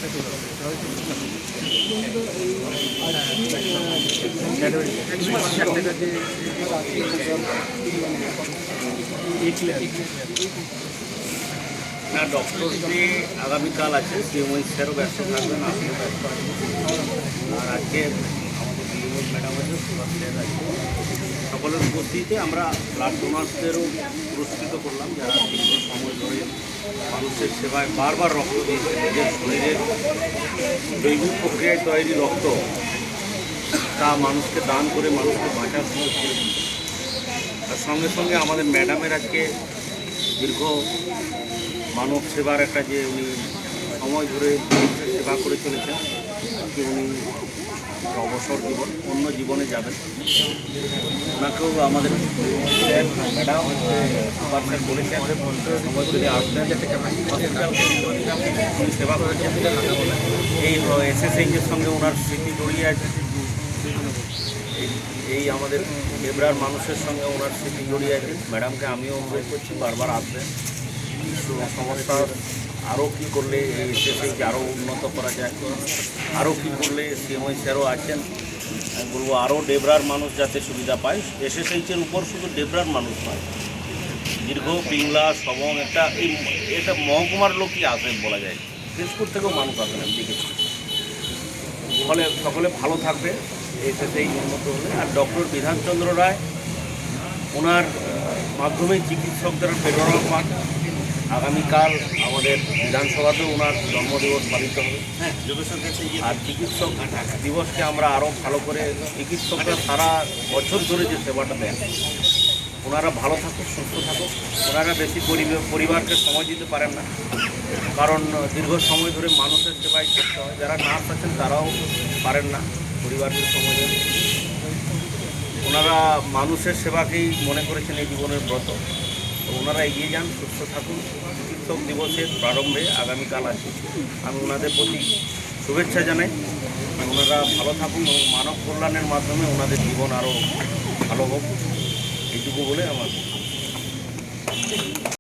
না, ডক্টর যে আগামীকাল আছে সিএমওই স্যারও ব্যস্ত থাকবেন, আপনিও ব্যস্ত আছেন। আর আজকে আমাদের বিএমএস ম্যাডাম আছে, সুভাষ স্যার আছে, সকলের উপস্থিতিতে আমরা ব্লাড ডোনার্সদেরও পুরস্কৃত করলাম, যারা দীর্ঘ সময় ধরে মানুষের সেবায় বারবার রক্ত দিয়েছে। নিজের শরীরের জৈবিক প্রক্রিয়ায় তৈরি রক্ত তা মানুষকে দান করে মানুষকে বাঁচার সুযোগ করে দিচ্ছে। তার সঙ্গে সঙ্গে আমাদের ম্যাডামের আজকে দীর্ঘ মানব সেবার একটা যে উনি সময় ধরে সেবা করে চলেছেন, আজকে উনি অবসর জীবন অন্য জীবনে যাবেন। ওনাকেও আমাদের ম্যাডাম সুপার স্যার বলেছেন সময় ধরে আসবেন, উনি সেবা করেছেন। এই এসএসএইচের সঙ্গে ওনার স্মৃতি জড়িয়ে আছে। এই আমাদের ডেবরার মানুষের সঙ্গে ওনার স্মৃতি জড়িয়ে আছে। ম্যাডামকে আমিও অনুরোধ করছি বারবার আসবেন। সমস্যার আরও কী করলে এই এসএসএইচ আরও উন্নত করা যায়, আরও কী করলে সিএমওই স্যারও আছেন, আমি বলবো আরও ডেবরার মানুষ যাতে সুবিধা পায়। এসএসএইচের উপর শুধু ডেবরার মানুষ নয়, দীর্ঘ পিংলা সবং এটা মহকুমার লোকই আসেন বলা যায়, দিসপুর থেকেও মানুষ আসেন আমি দেখেছি। ফলে সকলে ভালো থাকবে এসএসএইচ উন্নত হলে। আর ডক্টর বিধানচন্দ্র রায় ওনার মাধ্যমে চিকিৎসকদের প্রেরণা পান। আগামীকাল আমাদের বিধানসভাতেও ওনার জন্মদিবস পালিত হবে। আর চিকিৎসক দিবসকে আমরা আরও ভালো করে, চিকিৎসকরা সারা বছর ধরে যে সেবাটা দেন, ওনারা ভালো থাকুক, সুস্থ থাকুক। ওনারা বেশি পরিবারকে সময় দিতে পারেন না, কারণ দীর্ঘ সময় ধরে মানুষের সেবায় থাকতে হয়। যারা নার্স আছেন তারাও পারেন না পরিবারকে সময় দিতে। ওনারা মানুষের সেবাকেই মনে করেছেন এই জীবনের ব্রত। তো ওনারা এগিয়ে যান, সুস্থ থাকুন। চিকিৎসক দিবসের প্রারম্ভে আগামীকাল আছে, আমি ওনাদের প্রতি শুভেচ্ছা জানাই। ওনারা ভালো থাকুন এবং মানব কল্যাণের মাধ্যমে ওনাদের জীবন আরও ভালো হোক, এইটুকু বলে আমার